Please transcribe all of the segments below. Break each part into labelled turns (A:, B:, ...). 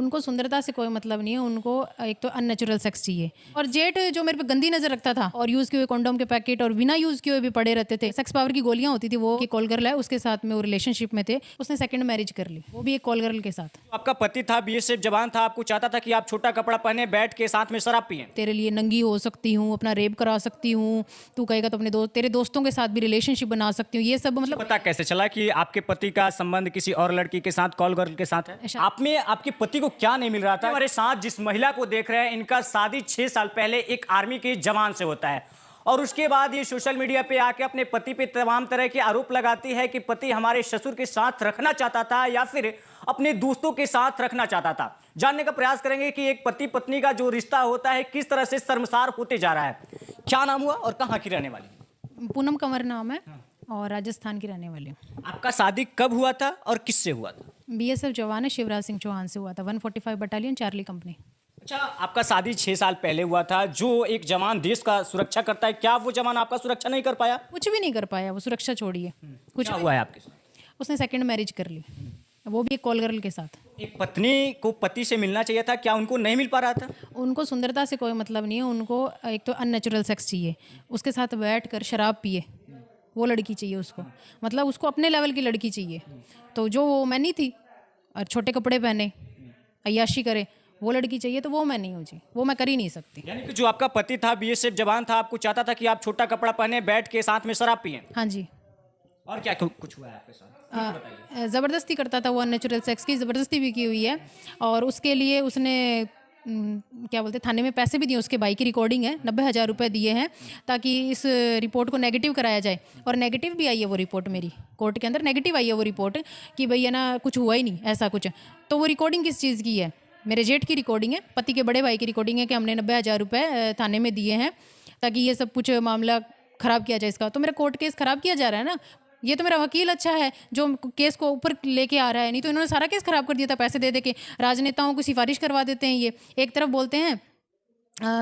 A: उनको सुंदरता से कोई मतलब नहीं है, उनको एक तो अननेचुरल सेक्स चाहिए। और जेठ जो मेरे पे गंदी नजर रखता था और यूज किए हुए कंडोम के पैकेट और बिना यूज किए हुए भी पड़े रहते थे, सेक्स पावर की गोलियां होती थी, वो कॉल गर्ल है, उसके साथ में वो रिलेशनशिप में थे, उसने सेकंड मैरिज कर ली, वो भी एक कॉल गर्ल के साथ।
B: आपका पति था, बीएसएफ जवान था, आपको चाहता था कि आप छोटा कपड़ा पहने, बैठ के साथ में शराब पिए।
A: तेरे लिए नंगी हो सकती हूँ, अपना रेप करा सकती हूँ, तू कहेगा तो अपने तेरे दोस्तों के साथ भी रिलेशनशिप बना सकती हूँ, ये सब मतलब।
B: पता कैसे चला कि आपके पति का संबंध किसी और लड़की के साथ, कॉल गर्ल के साथ है? आप में आपके पति को क्या नहीं मिल रहा था? हमारे साथ जिस महिला को देख रहे हैं, इनका शादी 6 साल पहले एक आर्मी के जवान से होता है और उसके बाद ये सोशल मीडिया पे आके अपने पति पे तमाम तरह के आरोप लगाती है कि पति हमारे ससुर के साथ रखना चाहता था या फिर अपने दोस्तों के साथ रखना चाहता था। जानने का प्रयास करेंगे कि एक पति पत्नी का जो रिश्ता होता है किस तरह से शर्मसार होते जा रहा है। क्या नाम हुआ और कहाँ की रहने वाली?
A: पूनम कंवर नाम है और राजस्थान की रहने वाली हूँ।
B: आपका शादी कब हुआ था और किससे हुआ था?
A: बीएसएफ जवान है, शिवराज सिंह चौहान से हुआ था, 145 बटालियन चार्ली कंपनी।
B: अच्छा, आपका शादी 6 साल पहले हुआ था। जो एक जवान देश का सुरक्षा करता है, क्या वो जवान आपका सुरक्षा नहीं कर पाया?
A: कुछ भी नहीं कर पाया, वो सुरक्षा छोड़िए, कुछ
B: क्या हुआ है आपके साथ?
A: उसने सेकंड मैरिज कर ली, वो भी एक कॉल गर्ल के साथ।
B: एक पत्नी को पति से मिलना चाहिए था, क्या उनको नहीं मिल पा रहा था?
A: उनको सुंदरता से कोई मतलब नहीं है, उनको एक तो अननेचुरल सेक्स चाहिए, उसके साथ बैठ कर शराब पिए, वो लड़की चाहिए उसको, मतलब उसको अपने लेवल की लड़की चाहिए। तो जो वो मैं नहीं थी और छोटे कपड़े पहने अय्याशी करे, वो लड़की चाहिए, तो वो मैं नहीं हूँ जी, वो मैं कर ही नहीं सकती।
B: यानी कि जो आपका पति था, बीएसएफ जवान था, आपको चाहता था कि आप छोटा कपड़ा पहने, बैठ के साथ में शराब पिए।
A: हाँ जी।
B: और क्या कुछ हुआ है आपके साथ?
A: ज़बरदस्ती करता था वो, अननेचुरल सेक्स की ज़बरदस्ती भी की हुई है और उसके लिए उसने क्या बोलते थाने में पैसे भी दिए, उसके भाई की रिकॉर्डिंग है, 90,000 रुपये दिए हैं ताकि इस रिपोर्ट को नेगेटिव कराया जाए। और नेगेटिव भी आई है वो रिपोर्ट, मेरी कोर्ट के अंदर नेगेटिव आई है वो रिपोर्ट कि भैया ना कुछ हुआ ही नहीं ऐसा कुछ। तो वो रिकॉर्डिंग किस चीज़ की है? मेरे जेठ की रिकॉर्डिंग है, पति के बड़े भाई की रिकॉर्डिंग है कि हमने 90,000 रुपये थाने में दिए हैं ताकि ये सब कुछ मामला ख़राब किया जाए इसका। तो मेरा कोर्ट केस ख़राब किया जा रहा है ना, ये तो मेरा वकील अच्छा है जो केस को ऊपर लेके आ रहा है, नहीं तो इन्होंने सारा केस खराब कर दिया था पैसे दे दे के। राजनेताओं को सिफारिश करवा देते हैं, ये एक तरफ बोलते हैं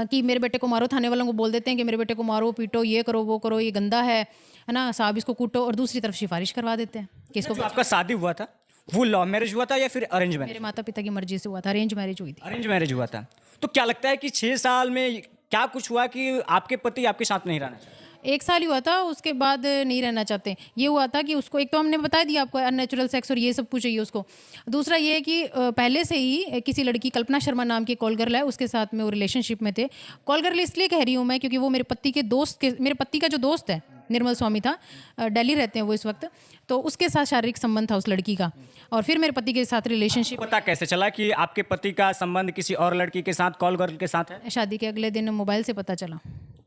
A: कि मेरे बेटे को मारो, थाने वालों को बोल देते हैं कि मेरे बेटे को मारो पीटो, ये करो वो करो, ये गंदा है ना, साहब इसको कूटो, और दूसरी तरफ सिफारिश करवा देते हैं केस को।
B: आपका शादी हुआ था वो लव मैरिज हुआ था या फिर अरेंज मैरिज?
A: मेरे माता पिता की मर्जी से हुआ था, अरेंज मैरिज हुई थी।
B: अरेंज मैरिज हुआ था। तो क्या लगता है कि 6 साल में क्या कुछ हुआ कि आपके पति आपके साथ नहीं रहना चाहते?
A: 1 साल ही हुआ था, उसके बाद नहीं रहना चाहते। ये हुआ था कि उसको, एक तो हमने बता दिया आपको अननेचुरल सेक्स और ये सब कुछ चाहिए उसको। दूसरा ये है कि पहले से ही किसी लड़की, कल्पना शर्मा नाम की कॉल गर्ल है, उसके साथ में वो रिलेशनशिप में थे। कॉल गर्ल इसलिए कह रही हूँ मैं क्योंकि वो मेरे पति का जो दोस्त है, निर्मल स्वामी था, दिल्ली रहते हैं वो इस वक्त, तो उसके साथ शारीरिक संबंध था उस लड़की का, और फिर मेरे पति के साथ रिलेशनशिप।
B: पता कैसे चला कि आपके पति का संबंध किसी और लड़की के साथ, कॉल गर्ल के साथ है?
A: शादी के अगले दिन मोबाइल से पता चला।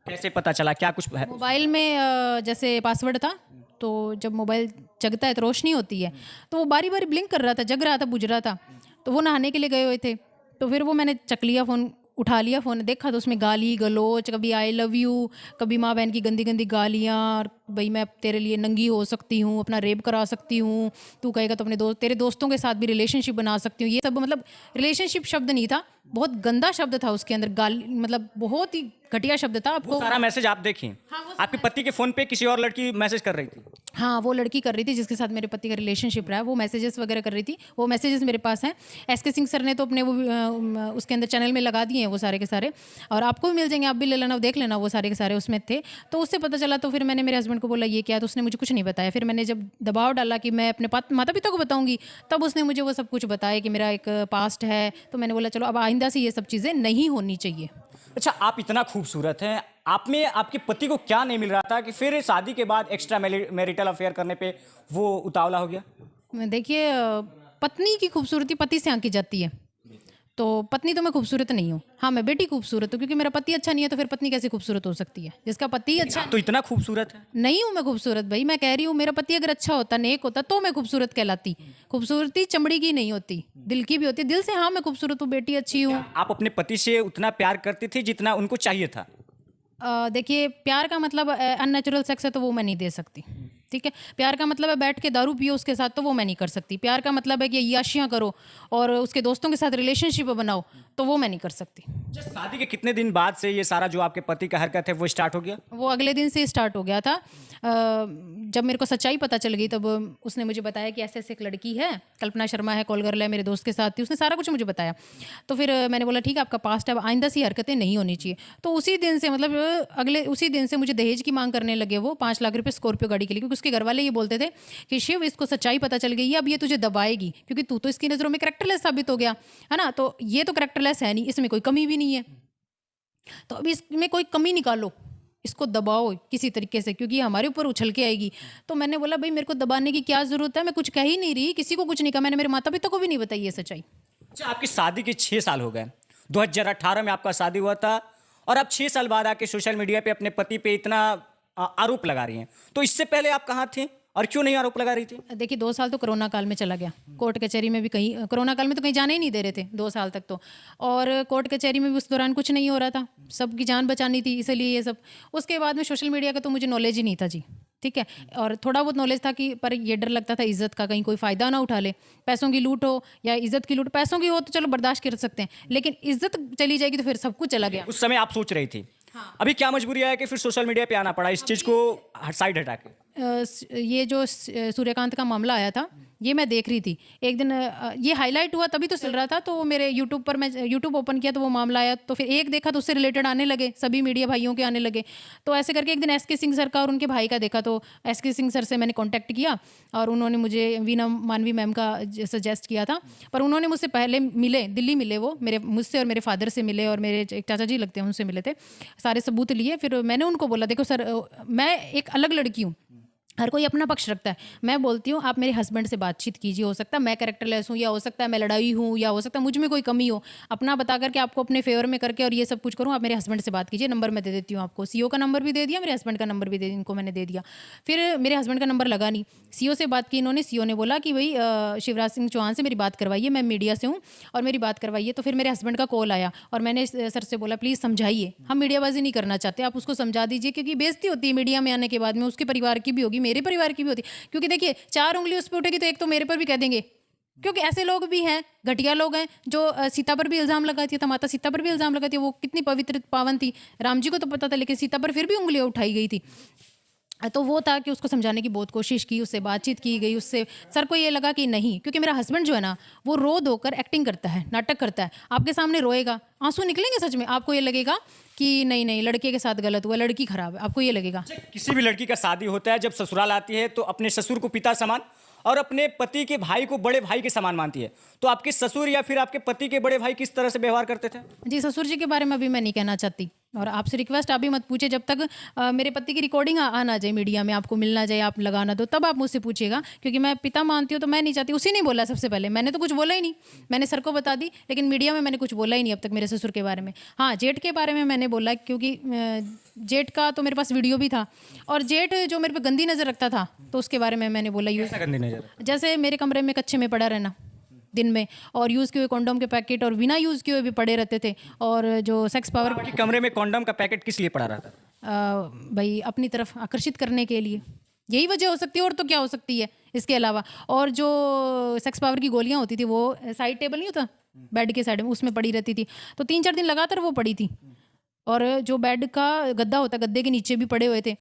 B: कैसे पता चला, क्या कुछ है?
A: मोबाइल में जैसे पासवर्ड था, तो जब मोबाइल जगता है तो रोशनी होती है, तो वो बारी बारी ब्लिंक कर रहा था, जग रहा था, बुझ रहा था। तो वो नहाने के लिए गए हुए थे, तो फिर वो मैंने चक लिया फ़ोन, उठा लिया फ़ोन, देखा तो उसमें गाली गलोच, कभी आई लव यू, कभी माँ बहन की गंदी गंदी गालियाँ, और भाई मैं तेरे लिए नंगी हो सकती हूँ, अपना रेप करा सकती हूँ, तू कहेगा तो अपने तेरे दोस्तों के साथ भी रिलेशनशिप बना सकती हूँ। ये सब मतलब रिलेशनशिप शब्द नहीं था, बहुत गंदा शब्द था उसके अंदर, गाली मतलब बहुत ही घटिया शब्द था। आपको
B: सारा मैसेज आप देखिए।
A: हाँ,
B: आपके पति के फोन पे किसी और लड़की मैसेज कर रही थी?
A: हाँ, वो लड़की कर रही थी जिसके साथ मेरे पति का रिलेशनशिप रहा है, वो मैसेजेस वगैरह कर रही थी। वो मैसेजेस मेरे पास हैं। एसके सिंह सर ने तो अपने वो उसके अंदर चैनल में लगा दिए हैं वो सारे के सारे, और आपको भी मिल जाएंगे, आप भी ले लेना, देख लेना, वो सारे के सारे उसमें थे। तो उससे पता चला, तो फिर मैंने मेरे हस्बैंड को बोला ये क्या है, तो उसने मुझे कुछ नहीं बताया। फिर मैंने जब दबाव डाला कि मैं अपने माता पिता को बताऊंगी, तब उसने मुझे वो सब कुछ बताया कि मेरा एक पास्ट है। तो मैंने बोला चलो अब आइंदा से ये सब चीज़ें नहीं होनी चाहिए।
B: अच्छा, आप इतना खूबसूरत हैं, आप में आपके पति को क्या नहीं मिल रहा था कि फिर शादी के बाद एक्स्ट्रा मैरिटल अफेयर करने पे वो उतावला हो गया?
A: देखिए, पत्नी की खूबसूरती पति से आंकी जाती है, तो पत्नी तो मैं खूबसूरत नहीं हूँ। हाँ, मैं बेटी खूबसूरत हूँ, क्योंकि मेरा पति अच्छा नहीं है तो फिर पत्नी कैसे खूबसूरत हो सकती है? जिसका पति अच्छा
B: तो इतना खूबसूरत है।
A: नहीं हूँ मैं खूबसूरत भाई, मैं कह रही हूँ मेरा पति अगर अच्छा होता, नेक होता, तो मैं खूबसूरत कहलाती। खूबसूरती चमड़ी की नहीं होती, दिल की भी होती। दिल से हाँ मैं खूबसूरत हूँ, बेटी अच्छी हूँ।
B: आप अपने पति से उतना प्यार करती थी जितना उनको चाहिए था?
A: देखिए, प्यार का मतलब अननेचुरल सेक्स है तो वो मैं नहीं दे सकती। ठीक है। प्यार का मतलब है बैठ के दारू पियो उसके साथ, तो वो मैं नहीं कर सकती। प्यार का मतलब है कि याशियाँ करो और उसके दोस्तों के साथ रिलेशनशिप बनाओ, तो वो मैं नहीं कर सकती।
B: शादी के कितने दिन बाद से ये सारा जो आपके पति का हरकत है वो स्टार्ट हो गया?
A: वो अगले दिन से स्टार्ट हो गया था। जब मेरे को सच्चाई पता चल गई तब उसने मुझे बताया कि ऐसे ऐसे एक लड़की है, कल्पना शर्मा है, कॉल गर्ल है, मेरे दोस्त के साथ थी। उसने सारा कुछ मुझे बताया। तो फिर मैंने बोला ठीक है आपका पास्ट है, आइंदा से हरकतें नहीं होनी चाहिए। तो उसी दिन से मतलब उसी दिन से मुझे दहेज की मांग करने लगे वो 5 लाख रुपए स्कॉर्पियो गाड़ी के लिए, क्योंकि उसके घर वाले ये बोलते थे कि शिव इसको सच्चाई पता चल गई है, अब ये तुझे दबाएगी क्योंकि तू तो इसकी नज़रों में कैरेक्टरलेस साबित हो गया है ना। तो ये तो कैरेक्टरलेस है नहीं, इसमें कोई कमी भी नहीं है, तो अब इसमें कोई कमी निकालो, इसको दबाओ किसी तरीके से, क्योंकि ये हमारे ऊपर उछल के आएगी। तो मैंने बोला भाई मेरे को दबाने की क्या ज़रूरत है, मैं कुछ कह ही नहीं रही, किसी को कुछ नहीं कहा, मैंने मेरे माता पिता को भी नहीं बताई ये सच्चाई।
B: अच्छा, आपकी शादी के 6 साल हो गए, 2018 में आपका शादी हुआ था और आप 6 साल बाद आके सोशल मीडिया पे अपने पति पे इतना आरोप लगा रही हैं। तो इससे पहले आप कहाँ थे और क्यों नहीं आरोप लगा रही थी?
A: देखिए 2 साल तो कोरोना काल में चला गया, कोर्ट कचहरी में भी कहीं कोरोना काल में तो कहीं जाने ही नहीं दे रहे थे 2 साल तक तो, और कोर्ट कचहरी में भी उस दौरान कुछ नहीं हो रहा था, सबकी जान बचानी थी इसलिए ये सब। उसके बाद में सोशल मीडिया का तो मुझे नॉलेज ही नहीं था जी, ठीक है। और थोड़ा बहुत नॉलेज था कि पर ये डर लगता था इज्जत का, कहीं कोई फ़ायदा ना उठा ले, पैसों की लूट हो या इज्जत की लूट। पैसों की हो तो चलो बर्दाश्त कर सकते हैं, लेकिन इज्जत चली जाएगी तो फिर सब कुछ चला गया।
B: उस समय आप सोच रही थी। हाँ। अभी क्या मजबूरी है कि फिर सोशल मीडिया पे आना पड़ा इस चीज़ को साइड हटा के?
A: ये जो सूर्यकांत का मामला आया था ये मैं देख रही थी एक दिन, ये हाईलाइट हुआ तभी तो चल रहा था, तो मेरे यूट्यूब पर मैं यूट्यूब ओपन किया तो वो मामला आया, तो फिर एक देखा तो उससे रिलेटेड आने लगे, सभी मीडिया भाइयों के आने लगे। तो ऐसे करके एक दिन एसके सिंह सर का और उनके भाई का देखा, तो एसके सिंह सर से मैंने कॉन्टैक्ट किया और उन्होंने मुझे वीना मानवी मैम का सजेस्ट किया था। पर उन्होंने मुझसे पहले मिले, दिल्ली मिले वो, मुझसे और मेरे फादर से मिले और मेरे एक चाचा जी लगते हैं उनसे मिले थे, सारे सबूत लिए। फिर मैंने उनको बोला देखो सर मैं एक अलग लड़की हूँ, हर कोई अपना पक्ष रखता है, मैं बोलती हूँ आप मेरे हस्बैंड से बातचीत कीजिए, हो सकता है मैं कैरेक्टरलेस हूँ या हो सकता है मैं लड़ाई हूँ या हो सकता है मुझ में कोई कमी हो, अपना बता करके आपको अपने फेवर में करके और ये सब कुछ करूँ, आप मेरे हस्बैंड से बात कीजिए, नंबर मैं दे देती हूँ आपको। सीओ का नंबर भी दे दिया, मेरे हस्बैंड का नंबर भी इनको मैंने दे दिया। फिर मेरे हस्बैंड का नंबर लगा नहीं, सीओ से बात की इन्होंने, सीओ ने बोला कि भाई शिवराज सिंह चौहान से मेरी बात करवाइए, मैं मीडिया से हूँ और मेरी बात करवाइए। तो फिर मेरे हस्बैंड का कॉल आया और मैंने सर से बोला प्लीज़ समझाइए, हम मीडियाबाजी नहीं करना चाहते, आप उसको समझा दीजिए, क्योंकि बेइज्जती होती है मीडिया में आने के बाद में, उसके परिवार की भी होगी, मेरे परिवार की भी होती, क्योंकि देखिए 4 उंगली उस पर उठेगी तो एक तो मेरे पर भी कह देंगे, क्योंकि ऐसे लोग भी हैं, घटिया लोग हैं जो सीता पर भी इल्ज़ाम लगाती था, माता सीता पर भी इल्ज़ाम लगाती है, वो कितनी पवित्र पावन थी, राम जी को तो पता था लेकिन सीता पर फिर भी उंगलियां उठाई गई थी। तो वो था कि उसको समझाने की बहुत कोशिश की, उससे बातचीत की गई, उससे सर को ये लगा कि नहीं, क्योंकि मेरा हस्बैंड जो है ना वो रो धोकर एक्टिंग करता है, नाटक करता है, आपके सामने रोएगा, आंसू निकलेंगे सच में, आपको ये लगेगा कि नहीं नहीं लड़के के साथ गलत हुआ, लड़की खराब है, आपको ये लगेगा।
B: किसी भी लड़की का शादी होता है, जब ससुराल आती है तो अपने ससुर को पिता समान और अपने पति के भाई को बड़े भाई के समान मानती है, तो आपके ससुर या फिर आपके पति के बड़े भाई किस तरह से व्यवहार करते थे?
A: जी ससुर जी के बारे में अभी मैं नहीं कहना चाहती, और आपसे रिक्वेस्ट आप भी मत पूछिए, जब तक मेरे पति की रिकॉर्डिंग आना जाए मीडिया में, आपको मिलना जाए, आप लगाना दो, तब आप मुझसे पूछिएगा, क्योंकि मैं पिता मानती हूँ तो मैं नहीं चाहती। उसी ने बोला सबसे पहले, मैंने तो कुछ बोला ही नहीं, मैंने सर को बता दी, लेकिन मीडिया में मैंने कुछ बोला ही नहीं अब तक मेरे ससुर के बारे में। हाँ जेठ के बारे में मैंने बोला, क्योंकि जेठ का तो मेरे पास वीडियो भी था, और जेठ जो मेरे पे गंदी नज़र रखता था तो उसके बारे में मैंने बोला, यूज़
B: गंदी नजर?
A: जैसे मेरे कमरे में कच्चे में पड़ा रहना दिन में, और यूज़ किए हुए कॉन्डोम के पैकेट और बिना यूज़ किए हुए भी पड़े रहते थे, और जो सेक्स पावर
B: कमरे में कॉन्डम का पैकेट किस लिए पड़ा रहता?
A: भाई अपनी तरफ आकर्षित करने के लिए, यही वजह हो सकती है, और तो क्या हो सकती है इसके अलावा। और जो सेक्स पावर की गोलियां होती थी वो साइड टेबल नहीं होता बेड के साइड में, उसमें पड़ी रहती थी, तो 3-4 दिन लगातार वो पड़ी थी। और जो बेड का गद्दा होता, गद्दे के नीचे भी पड़े हुए थे,